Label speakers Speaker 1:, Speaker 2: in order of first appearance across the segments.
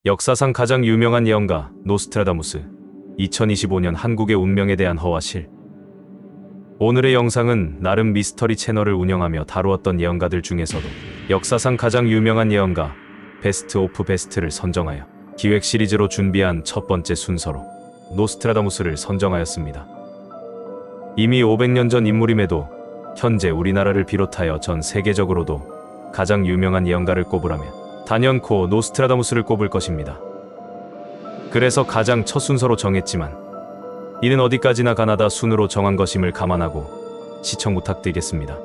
Speaker 1: 역사상 가장 유명한 예언가 노스트라다무스. 2025년 한국의 운명에 대한 허와실. 오늘의 영상은 나름 미스터리 채널을 운영하며 다루었던 예언가들 중에서도 역사상 가장 유명한 예언가 베스트 오브 베스트를 선정하여 기획 시리즈로 준비한 첫 번째 순서로 노스트라다무스를 선정하였습니다. 이미 500년 전 인물임에도 현재 우리나라를 비롯하여 전 세계적으로도 가장 유명한 예언가를 꼽으라면 단연코 노스트라다무스를 꼽을 것입니다. 그래서 가장 첫 순서로 정했지만 이는 어디까지나 가나다 순으로 정한 것임을 감안하고 시청 부탁드리겠습니다.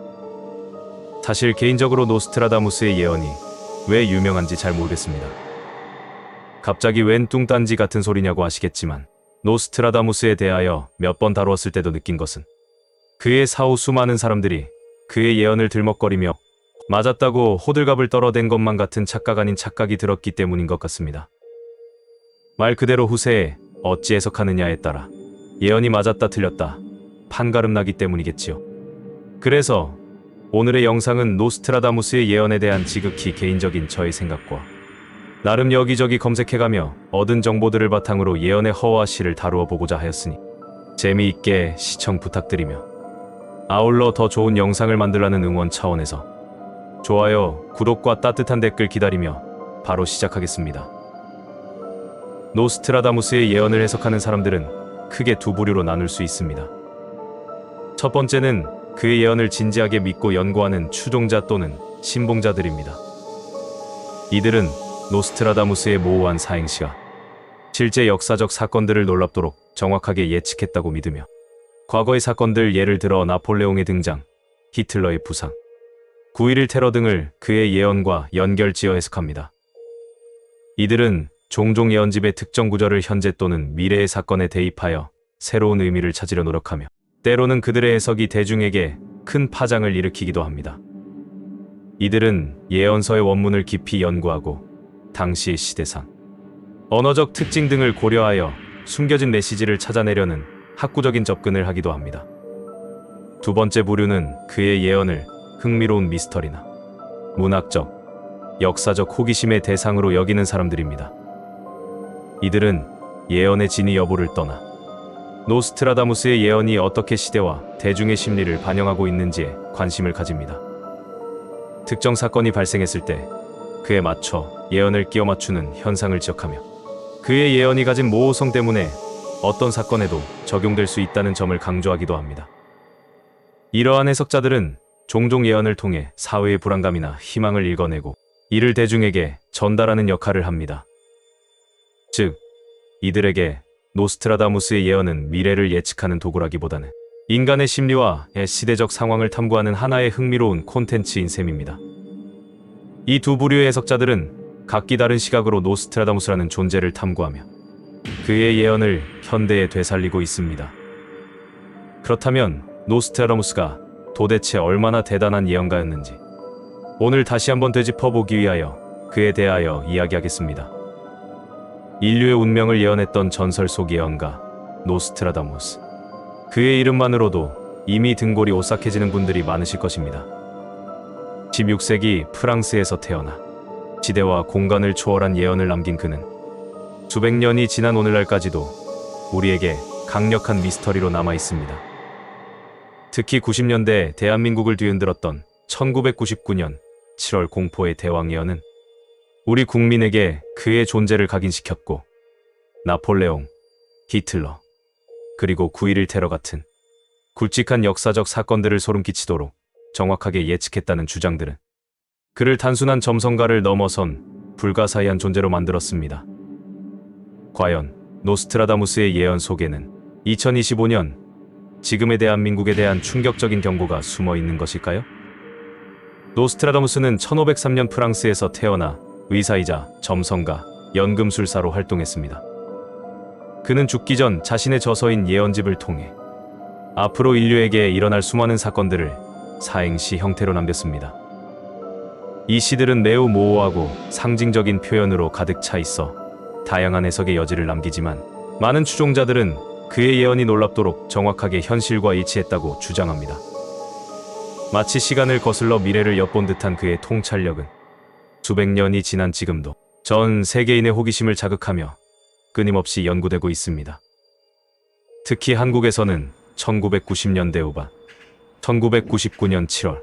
Speaker 1: 사실 개인적으로 노스트라다무스의 예언이 왜 유명한지 잘 모르겠습니다. 갑자기 웬 뚱딴지 같은 소리냐고 하시겠지만 노스트라다무스에 대하여 몇 번 다루었을 때도 느낀 것은 그의 사후 수많은 사람들이 그의 예언을 들먹거리며 맞았다고 호들갑을 떨어댄 것만 같은 착각 아닌 착각이 들었기 때문인 것 같습니다. 말 그대로 후세에 어찌 해석하느냐에 따라 예언이 맞았다 틀렸다 판가름 나기 때문이겠지요. 그래서 오늘의 영상은 노스트라다무스의 예언에 대한 지극히 개인적인 저의 생각과 나름 여기저기 검색해가며 얻은 정보들을 바탕으로 예언의 허와 실을 다루어 보고자 하였으니 재미있게 시청 부탁드리며 아울러 더 좋은 영상을 만들라는 응원 차원에서 좋아요, 구독과 따뜻한 댓글 기다리며 바로 시작하겠습니다. 노스트라다무스의 예언을 해석하는 사람들은 크게 두 부류로 나눌 수 있습니다. 첫 번째는 그의 예언을 진지하게 믿고 연구하는 추종자 또는 신봉자들입니다. 이들은 노스트라다무스의 모호한 사행시가 실제 역사적 사건들을 놀랍도록 정확하게 예측했다고 믿으며 과거의 사건들, 예를 들어 나폴레옹의 등장, 히틀러의 부상, 9.11 테러 등을 그의 예언과 연결지어 해석합니다. 이들은 종종 예언집의 특정 구절을 현재 또는 미래의 사건에 대입하여 새로운 의미를 찾으려 노력하며 때로는 그들의 해석이 대중에게 큰 파장을 일으키기도 합니다. 이들은 예언서의 원문을 깊이 연구하고 당시의 시대상, 언어적 특징 등을 고려하여 숨겨진 메시지를 찾아내려는 학구적인 접근을 하기도 합니다. 두 번째 부류는 그의 예언을 흥미로운 미스터리나 문학적, 역사적 호기심의 대상으로 여기는 사람들입니다. 이들은 예언의 진위 여부를 떠나 노스트라다무스의 예언이 어떻게 시대와 대중의 심리를 반영하고 있는지에 관심을 가집니다. 특정 사건이 발생했을 때 그에 맞춰 예언을 끼워 맞추는 현상을 지적하며 그의 예언이 가진 모호성 때문에 어떤 사건에도 적용될 수 있다는 점을 강조하기도 합니다. 이러한 해석자들은 종종 예언을 통해 사회의 불안감이나 희망을 읽어내고 이를 대중에게 전달하는 역할을 합니다. 즉, 이들에게 노스트라다무스의 예언은 미래를 예측하는 도구라기보다는 인간의 심리와 시대적 상황을 탐구하는 하나의 흥미로운 콘텐츠인 셈입니다. 이 두 부류의 해석자들은 각기 다른 시각으로 노스트라다무스라는 존재를 탐구하며 그의 예언을 현대에 되살리고 있습니다. 그렇다면 노스트라다무스가 도대체 얼마나 대단한 예언가였는지 오늘 다시 한번 되짚어보기 위하여 그에 대하여 이야기하겠습니다. 인류의 운명을 예언했던 전설 속 예언가 노스트라다무스. 그의 이름만으로도 이미 등골이 오싹해지는 분들이 많으실 것입니다. 16세기 프랑스에서 태어나 시대와 공간을 초월한 예언을 남긴 그는 수백 년이 지난 오늘날까지도 우리에게 강력한 미스터리로 남아 있습니다. 특히 90년대 대한민국을 뒤흔들었던 1999년 7월 공포의 대왕 예언은 우리 국민에게 그의 존재를 각인시켰고 나폴레옹, 히틀러, 그리고 9.11 테러 같은 굵직한 역사적 사건들을 소름 끼치도록 정확하게 예측했다는 주장들은 그를 단순한 점성가를 넘어선 불가사의한 존재로 만들었습니다. 과연 노스트라다무스의 예언 속에는 2025년 지금의 대한민국에 대한 충격적인 경고가 숨어 있는 것일까요? 노스트라다무스는 1503년 프랑스에서 태어나 의사이자 점성가, 연금술사로 활동했습니다. 그는 죽기 전 자신의 저서인 예언집을 통해 앞으로 인류에게 일어날 수많은 사건들을 사행시 형태로 남겼습니다. 이 시들은 매우 모호하고 상징적인 표현으로 가득 차 있어 다양한 해석의 여지를 남기지만 많은 추종자들은 그의 예언이 놀랍도록 정확하게 현실과 일치했다고 주장합니다. 마치 시간을 거슬러 미래를 엿본 듯한 그의 통찰력은 수백 년이 지난 지금도 전 세계인의 호기심을 자극하며 끊임없이 연구되고 있습니다. 특히 한국에서는 1990년대 후반, 1999년 7월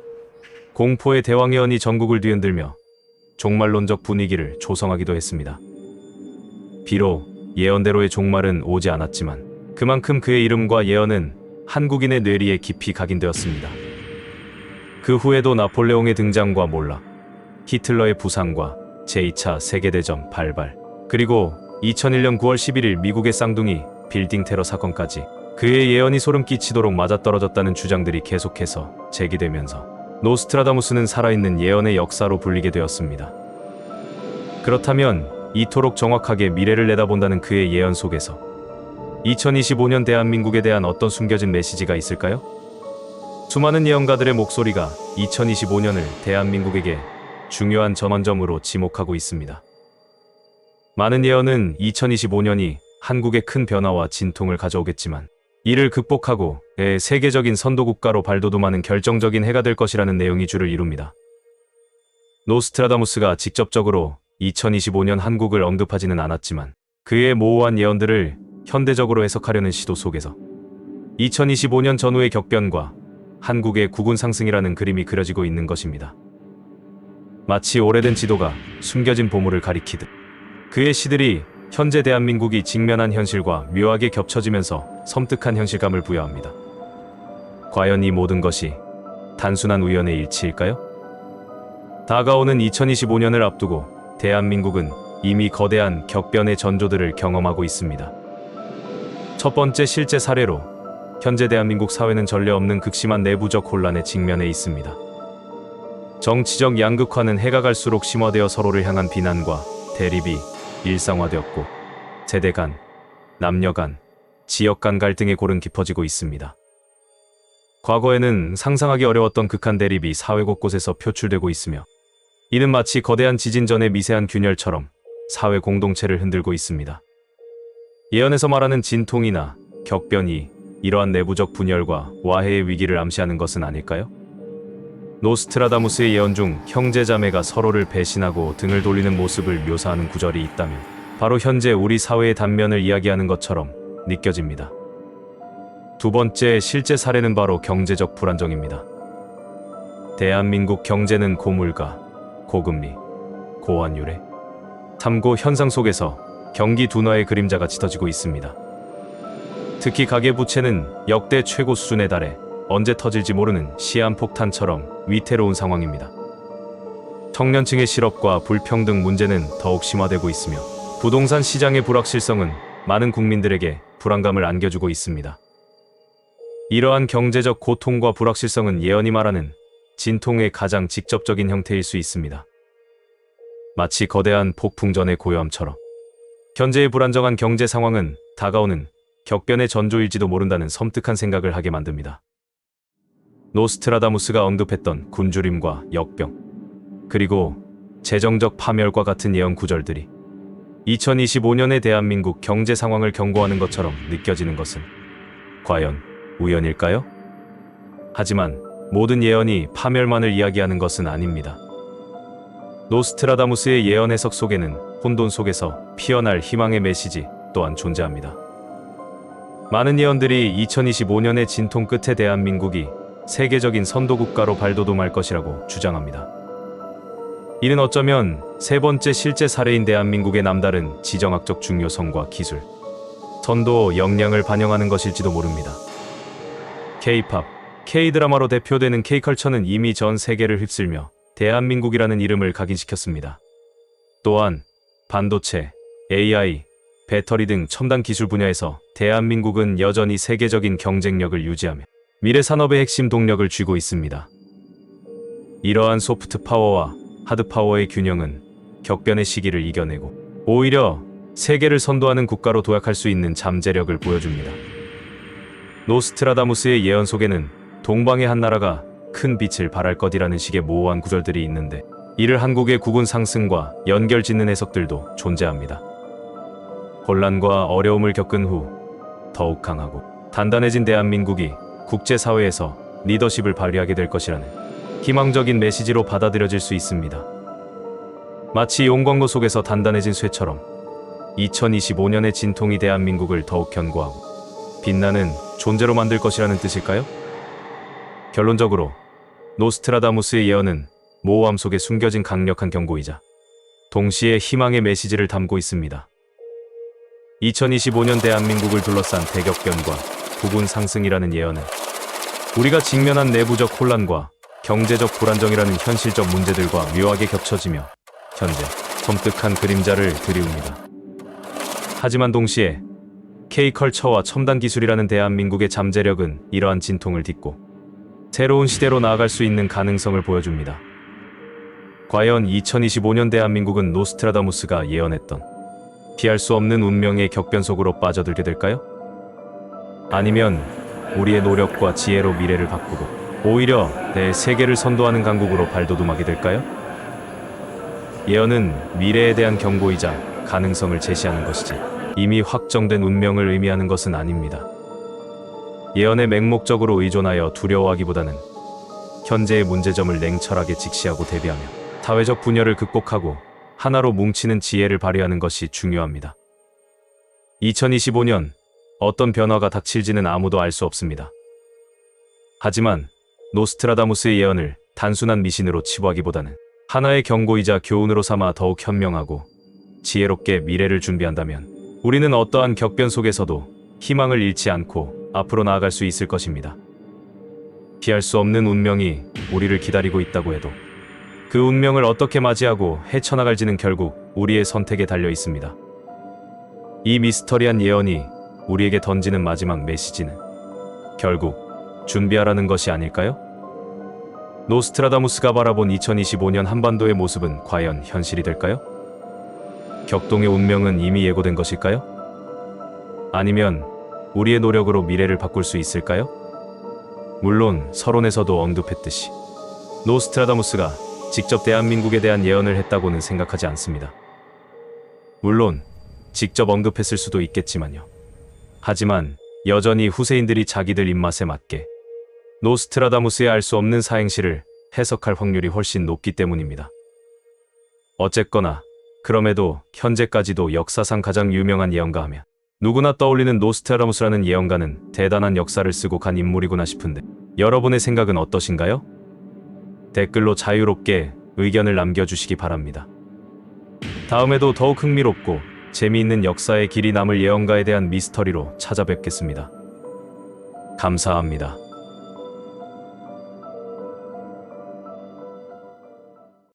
Speaker 1: 공포의 대왕 예언이 전국을 뒤흔들며 종말론적 분위기를 조성하기도 했습니다. 비록 예언대로의 종말은 오지 않았지만 그만큼 그의 이름과 예언은 한국인의 뇌리에 깊이 각인되었습니다. 그 후에도 나폴레옹의 등장과 몰락, 히틀러의 부상과 제2차 세계대전 발발, 그리고 2001년 9월 11일 미국의 쌍둥이 빌딩 테러 사건까지 그의 예언이 소름 끼치도록 맞아떨어졌다는 주장들이 계속해서 제기되면서 노스트라다무스는 살아있는 예언의 역사로 불리게 되었습니다. 그렇다면 이토록 정확하게 미래를 내다본다는 그의 예언 속에서 2025년 대한민국에 대한 어떤 숨겨진 메시지가 있을까요? 수많은 예언가들의 목소리가 2025년을 대한민국에게 중요한 전환점으로 지목하고 있습니다. 많은 예언은 2025년이 한국의 큰 변화와 진통을 가져오겠지만 이를 극복하고 세계적인 선도국가로 발돋움하는 결정적인 해가 될 것이라는 내용이 주를 이룹니다. 노스트라다무스가 직접적으로 2025년 한국을 언급하지는 않았지만 그의 모호한 예언들을 현대적으로 해석하려는 시도 속에서 2025년 전후의 격변과 한국의 국운 상승이라는 그림이 그려지고 있는 것입니다. 마치 오래된 지도가 숨겨진 보물을 가리키듯 그의 시들이 현재 대한민국이 직면한 현실과 묘하게 겹쳐지면서 섬뜩한 현실감을 부여합니다. 과연 이 모든 것이 단순한 우연의 일치일까요? 다가오는 2025년을 앞두고 대한민국은 이미 거대한 격변의 전조들을 경험하고 있습니다. 첫 번째 실제 사례로 현재 대한민국 사회는 전례 없는 극심한 내부적 혼란에 직면해 있습니다. 정치적 양극화는 해가 갈수록 심화되어 서로를 향한 비난과 대립이 일상화되었고 세대 간, 남녀 간, 지역 간 갈등의 골은 깊어지고 있습니다. 과거에는 상상하기 어려웠던 극한 대립이 사회 곳곳에서 표출되고 있으며 이는 마치 거대한 지진 전의 미세한 균열처럼 사회 공동체를 흔들고 있습니다. 예언에서 말하는 진통이나 격변이 이러한 내부적 분열과 와해의 위기를 암시하는 것은 아닐까요? 노스트라다무스의 예언 중 형제자매가 서로를 배신하고 등을 돌리는 모습을 묘사하는 구절이 있다면 바로 현재 우리 사회의 단면을 이야기하는 것처럼 느껴집니다. 두 번째 실제 사례는 바로 경제적 불안정입니다. 대한민국 경제는 고물가, 고금리, 고환율의 참고 현상 속에서 경기 둔화의 그림자가 짙어지고 있습니다. 특히 가계부채는 역대 최고 수준에 달해 언제 터질지 모르는 시한폭탄처럼 위태로운 상황입니다. 청년층의 실업과 불평등 문제는 더욱 심화되고 있으며 부동산 시장의 불확실성은 많은 국민들에게 불안감을 안겨주고 있습니다. 이러한 경제적 고통과 불확실성은 예언이 말하는 진통의 가장 직접적인 형태일 수 있습니다. 마치 거대한 폭풍 전의 고요함처럼 현재의 불안정한 경제 상황은 다가오는 격변의 전조일지도 모른다는 섬뜩한 생각을 하게 만듭니다. 노스트라다무스가 언급했던 굶주림과 역병, 그리고 재정적 파멸과 같은 예언 구절들이 2025년의 대한민국 경제 상황을 경고하는 것처럼 느껴지는 것은 과연 우연일까요? 하지만 모든 예언이 파멸만을 이야기하는 것은 아닙니다. 노스트라다무스의 예언 해석 속에는 혼돈 속에서 피어날 희망의 메시지 또한 존재합니다. 많은 예언들이 2025년의 진통 끝에 대한민국이 세계적인 선도국가로 발돋움할 것이라고 주장합니다. 이는 어쩌면 세 번째 실제 사례인 대한민국의 남다른 지정학적 중요성과 기술, 선도 역량을 반영하는 것일지도 모릅니다. K-팝, K-드라마로 대표되는 K-컬처는 이미 전 세계를 휩쓸며 대한민국이라는 이름을 각인시켰습니다. 또한 반도체, AI, 배터리 등 첨단 기술 분야에서 대한민국은 여전히 세계적인 경쟁력을 유지하며 미래 산업의 핵심 동력을 쥐고 있습니다. 이러한 소프트 파워와 하드 파워의 균형은 격변의 시기를 이겨내고 오히려 세계를 선도하는 국가로 도약할 수 있는 잠재력을 보여줍니다. 노스트라다무스의 예언 속에는 동방의 한 나라가 큰 빛을 발할 것이라는 식의 모호한 구절들이 있는데 이를 한국의 국운 상승과 연결짓는 해석들도 존재합니다. 혼란과 어려움을 겪은 후 더욱 강하고 단단해진 대한민국이 국제사회에서 리더십을 발휘하게 될 것이라는 희망적인 메시지로 받아들여질 수 있습니다. 마치 용광로 속에서 단단해진 쇠처럼 2025년의 진통이 대한민국을 더욱 견고하고 빛나는 존재로 만들 것이라는 뜻일까요? 결론적으로 노스트라다무스의 예언은 모호함 속에 숨겨진 강력한 경고이자 동시에 희망의 메시지를 담고 있습니다. 2025년 대한민국을 둘러싼 대격변과 부분 상승이라는 예언은 우리가 직면한 내부적 혼란과 경제적 불안정이라는 현실적 문제들과 묘하게 겹쳐지며 현재 섬뜩한 그림자를 드리웁니다. 하지만 동시에 K컬처와 첨단 기술이라는 대한민국의 잠재력은 이러한 진통을 딛고 새로운 시대로 나아갈 수 있는 가능성을 보여줍니다. 과연 2025년 대한민국은 노스트라다무스가 예언했던 피할 수 없는 운명의 격변 속으로 빠져들게 될까요? 아니면 우리의 노력과 지혜로 미래를 바꾸고 오히려 내 세계를 선도하는 강국으로 발돋움하게 될까요? 예언은 미래에 대한 경고이자 가능성을 제시하는 것이지 이미 확정된 운명을 의미하는 것은 아닙니다. 예언에 맹목적으로 의존하여 두려워하기보다는 현재의 문제점을 냉철하게 직시하고 대비하며 사회적 분열을 극복하고 하나로 뭉치는 지혜를 발휘하는 것이 중요합니다. 2025년 어떤 변화가 닥칠지는 아무도 알 수 없습니다. 하지만 노스트라다무스의 예언을 단순한 미신으로 치부하기보다는 하나의 경고이자 교훈으로 삼아 더욱 현명하고 지혜롭게 미래를 준비한다면 우리는 어떠한 격변 속에서도 희망을 잃지 않고 앞으로 나아갈 수 있을 것입니다. 피할 수 없는 운명이 우리를 기다리고 있다고 해도 그 운명을 어떻게 맞이하고 헤쳐나갈지는 결국 우리의 선택에 달려 있습니다. 이 미스터리한 예언이 우리에게 던지는 마지막 메시지는 결국 준비하라는 것이 아닐까요? 노스트라다무스가 바라본 2025년 한반도의 모습은 과연 현실이 될까요? 격동의 운명은 이미 예고된 것일까요? 아니면 우리의 노력으로 미래를 바꿀 수 있을까요? 물론 서론에서도 언급했듯이 노스트라다무스가 직접 대한민국에 대한 예언을 했다고는 생각하지 않습니다. 물론 직접 언급했을 수도 있겠지만요. 하지만 여전히 후세인들이 자기들 입맛에 맞게 노스트라다무스의 알 수 없는 사행시를 해석할 확률이 훨씬 높기 때문입니다. 어쨌거나 그럼에도 현재까지도 역사상 가장 유명한 예언가 하면 누구나 떠올리는 노스트라다무스라는 예언가는 대단한 역사를 쓰고 간 인물이구나 싶은데 여러분의 생각은 어떠신가요? 댓글로 자유롭게 의견을 남겨주시기 바랍니다. 다음에도 더욱 흥미롭고 재미있는 역사의 길이 남을 예언가에 대한 미스터리로 찾아뵙겠습니다. 감사합니다.